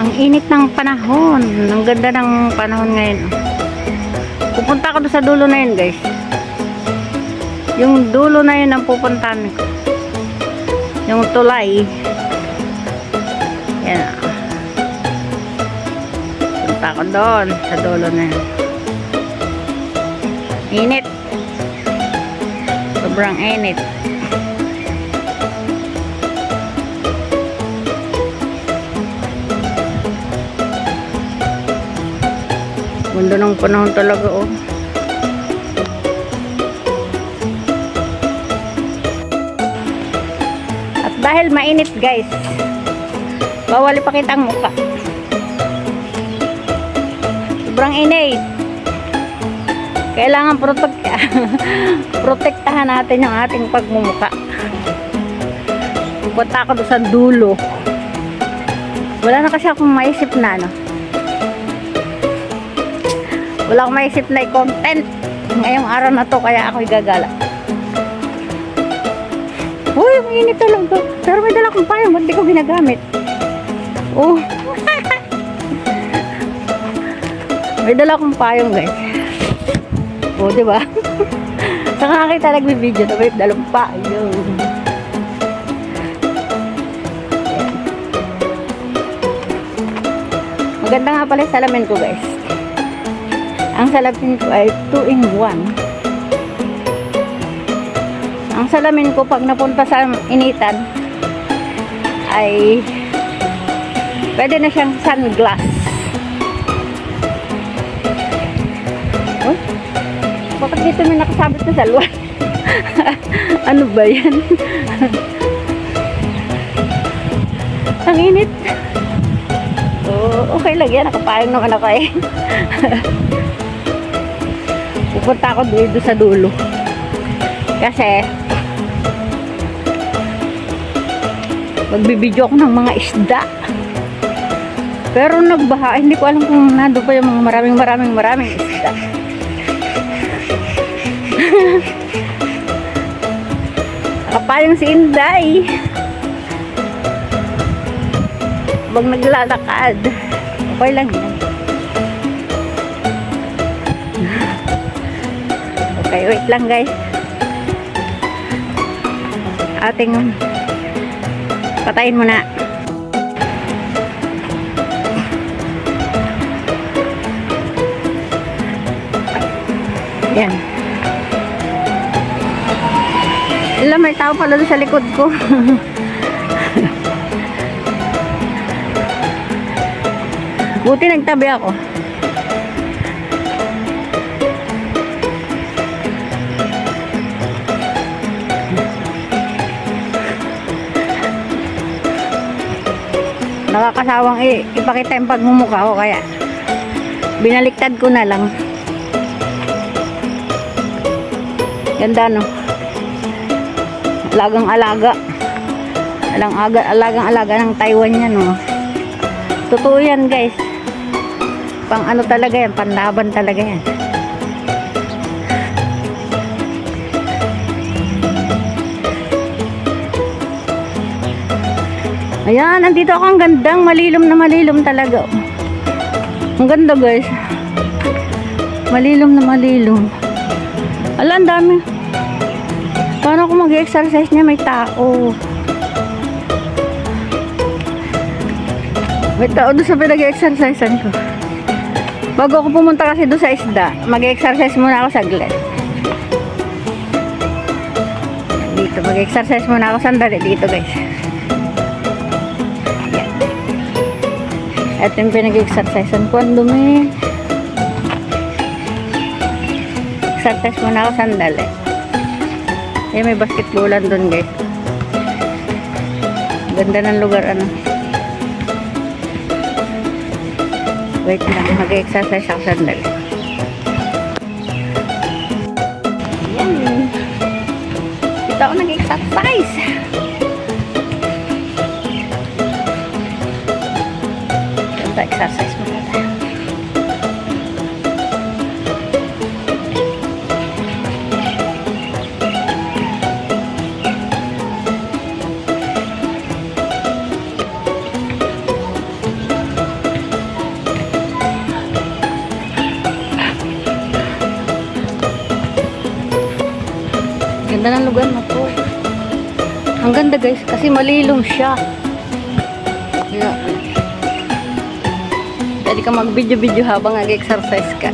Ang init ng panahon. Ang ganda ng panahon ngayon. Pupunta ko doon sa dulo na yun, guys. Yung dulo na yun ang pupuntahan ko. Yung tulay. Yan. Punta ko doon sa dulo na yun. Init. Sobrang init. Ganda ng panahon talaga, oh. At dahil mainit, guys, bawal ipakita ang mukha. Sobrang init. Kailangan protektahan natin yung ating pagmumukha. Pupunta ako doon sa dulo. Wala na kasi akong maisip na, ano. Wala akong maisip na i-content ngayong araw na to, kaya ako igagala. Uy, ang init talaga. Pero may dala akong payong, ba't di ko ginagamit? Oh. May dala akong payong, guys. Oh, diba? Saka nakita nagbibideo na may dalang payong. Maganda nga pala yung salamin ko, guys. Ang salamin ko ay 2-in-1. Ang salamin ko pag napunta sa initan ay pwede na siyang sunglass. Oh, bakit dito may nakasabit na salwan? Ano ba yan? Ang init. Oh, okay lang yan. Nakapayang naman ako eh. Pupunta ako dito sa dulo. Kasi magbibideo ako ng mga isda. Pero nagbaha. Hindi ko alam kung nando pa yung mga maraming isda. Nakapayang si Inday. Pag naglalakad. Okay lang yan. Okay, wait lang, guys. Ating patayin muna. Yan. Alam, may tao pala doon sa likod ko. Buti nagtabi ako. Nakakasawang ipakita yung pagmumukha ko, kaya binaliktad ko na lang. Ganda, no? Alagang-alaga. Alagang-alaga ng Taiwan yan, no? Totoo yan, guys. Pang ano talaga yan, panlaban talaga yan. Ayan, nandito ako. Ang gandang malilom na malilom talaga. Ang ganda, guys. Malilom na malilom. Ala, ang dami. Paano ako mag-exercise niya? May tao. May tao doon sa pinag-exercisean ko. Bago ako pumunta kasi doon sa isda, mag-exercise muna ako saglit. Dito, mag-exercise muna ako sandali dito, guys. Ito yung pinag-exercisean ko. Ang dumi. Exercise muna ako sandali. Eh, may basketballan doon, guys. Ganda ng lugar, ano. Wait lang, mag-exercise ako sandali. Yan. Dito ako nag-exercise. Exercise muna tayo. Ganda ng lugar na to. Ang ganda guys, kasi malilom siya. Yeah. Pwede ka mag-video-video habang nag-exercise ka.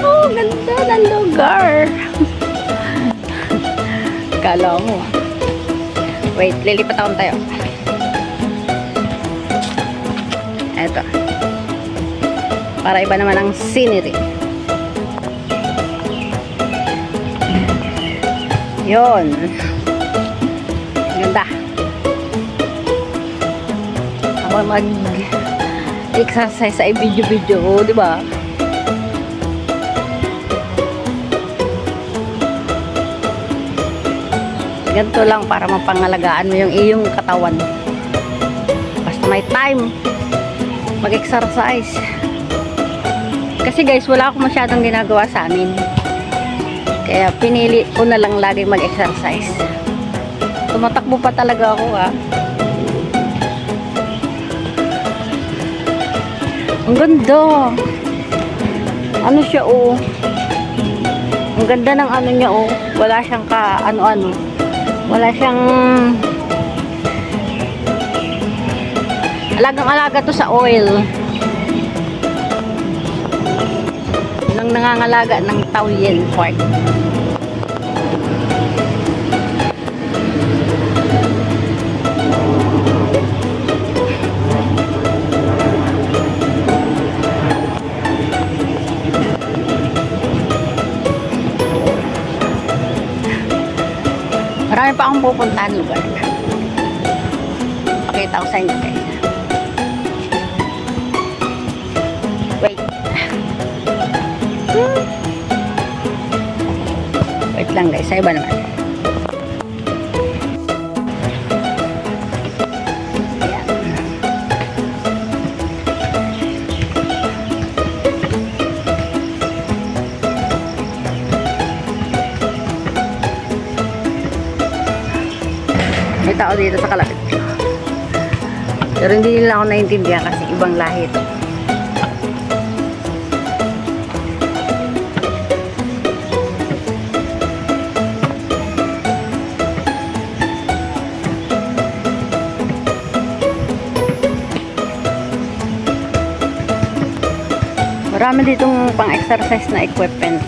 Oh, ganda ng lugar. Kala mo. Wait, lilipat ako tayo. Eto. Para iba naman ang scenery. Yun. Ganda. Habang mag-exercise ay video-video, oh, di ba? Ganito lang para mapangalagaan mo yung iyong katawan. Basta may time mag-exercise. Kasi guys, wala akong masyadong ginagawa sa amin. Kaya pinili ko na lang lagi mag-exercise. Tumatakbo pa talaga ako Ang ganda. Ano siya Ang ganda ng ano niya Wala siyang ano-ano. Wala siyang alagang-alaga to sa oil. Nang nangangalaga ng Taoyuan Park. Marami pa akong pupuntahan lugar. Pakita ko sa inyo guys. Wait. Wait lang guys, sa iba naman. Ayan. May tao dito sa kalapit ko. Pero hindi nila ako naiintindihan kasi ibang lahi ito. Marami ditong pang-exercise na equipment.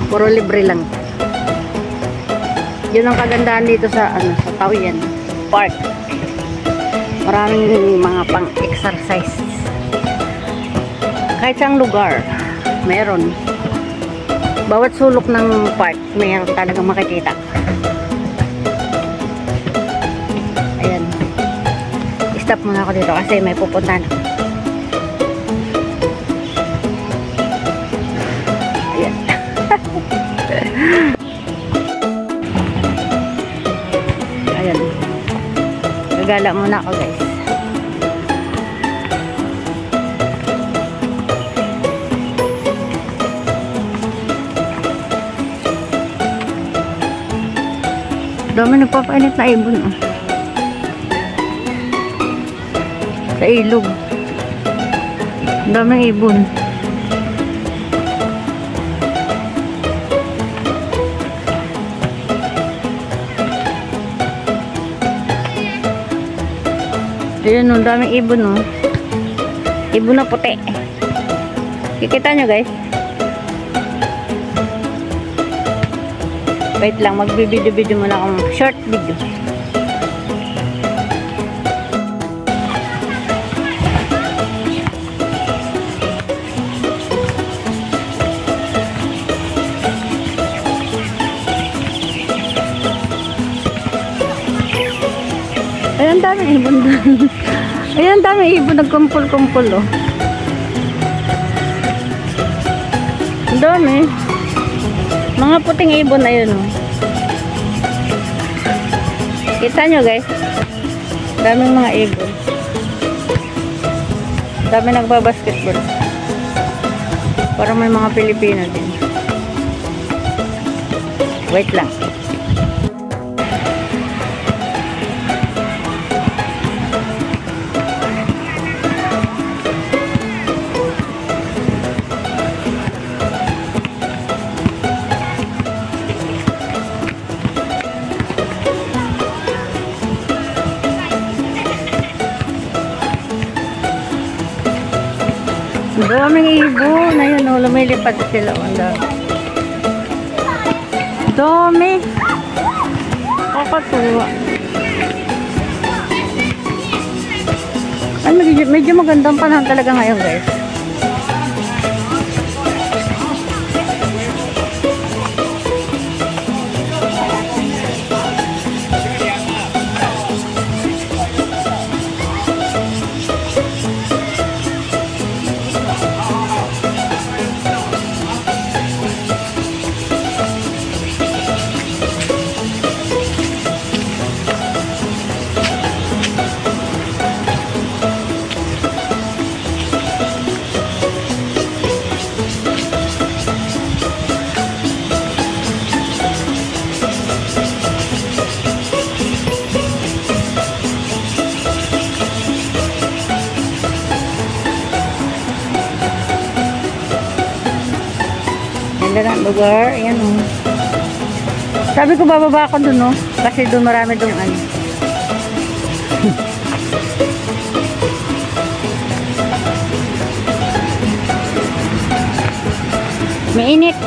Puro libre lang. Yun ang kagandahan dito sa sa Taoyuan Park. Maraming mga pang-exercise. Kahit saang lugar, meron. Bawat sulok ng park, mayroon talagang makikita. Ayan. Stop muna ako dito kasi may pupuntahan ako. Ayan. Ayan. Gagala muna ako guys. Dami nagpapainit na ibon sa ilog. Daming ibon. Ayan o, daming ibon o. Ibon na puti. Kikita nyo guys. Wait lang, magbibideo-video muna akong short video. Ayan, daming ibon doon. Ayan, daming ibon. Nagkumpul-kumpul, oh. Ang dami. Mga puting ibon na yun, oh. Kita nyo, guys. Daming mga ibon. Dami nagbabasketball. Parang may mga Pilipino din. Wait lang. Daming ibon. Ayun o, lumilipad sila. Dami. Kakatuwa. Ay, medyo magandang panahon talaga ngayon, guys. Ganda ng lugar. Ayan o. Sabi ko bababa ako dun o. Kasi dun marami dun ano. Mainit.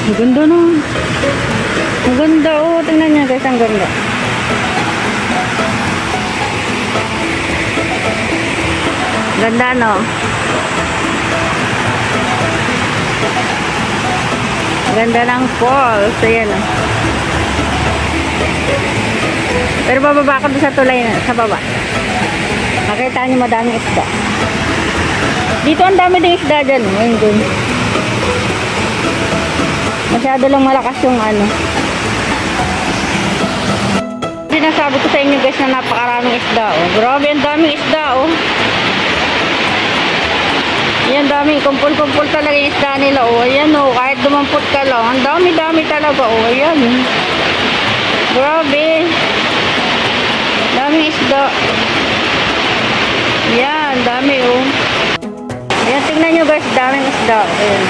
Ang ganda no. Ang ganda oh. Tingnan niya guys. Ang ganda. Ganda no. Ganda ng falls. Ayan oh. Pero bababa ka doon sa tulay na. Sa baba. Makita niyo madaming isda. Dito ang dami din isda dyan. Ayun dun. Masyado lang malakas yung ano. Sinasabi ko sa inyo guys na napakaraming isda oh. Grabe ang daming isda oh. Yan daming kumpul-kumpul talaga yung isda nila oh. Ayan oh, kahit dumampot ka lang. Ang dami-dami talaga oh. Ayan. Grabe. Daming isda. Yan, dami oh. Ayan, tingnan nyo guys, daming isda. Ayan.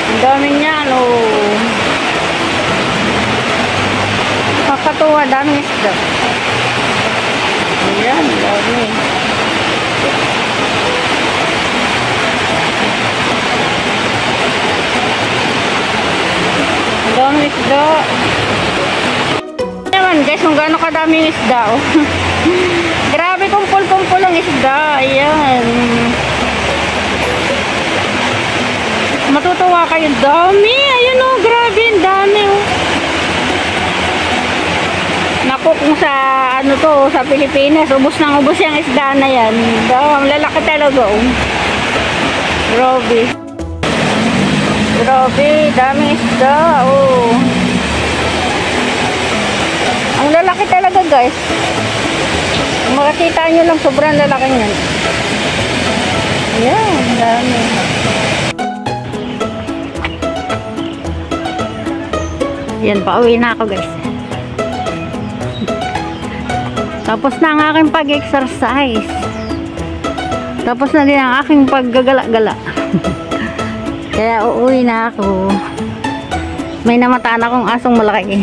Ang dami niyan, oh. Kakatuwa, daming isda. Ayan, dami. Ang daming isda. Ayan guys, kung gaano kadaming isda, oh. Grabe, kumpul-kumpul ang isda. Ayan. Matutuwa kayo. Dami. Ayan o. Grabe. Ang dami o. Naku, kung sa ano to, sa Pilipinas, ubos ng ubos yung isda na yan. Ang lalaki talaga o. Grabe. Grabe. Daming isda o. Ang lalaki talaga guys. Kung makakita nyo lang, sobrang lalaki niyan. Ayan. Dami. Yan, pauwi na ako guys. Tapos na ang aking pag-exercise. Tapos na din ang aking paggagala-gala. Kaya uuwi na ako. May namataan akong asong malaki.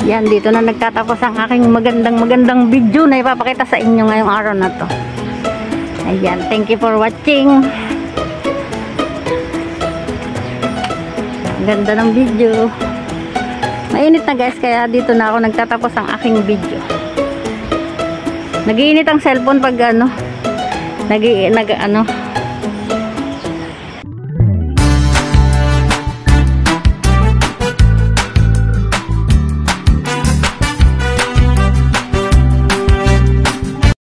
Yan, dito na nagtatapos ang aking magandang video na ipapakita sa inyo ngayong araw na to. Ayan, thank you for watching. Ganda ng video. Mainit na guys, kaya dito na ako nagtatapos ang aking video. Nag-iinit ang cellphone pag ano,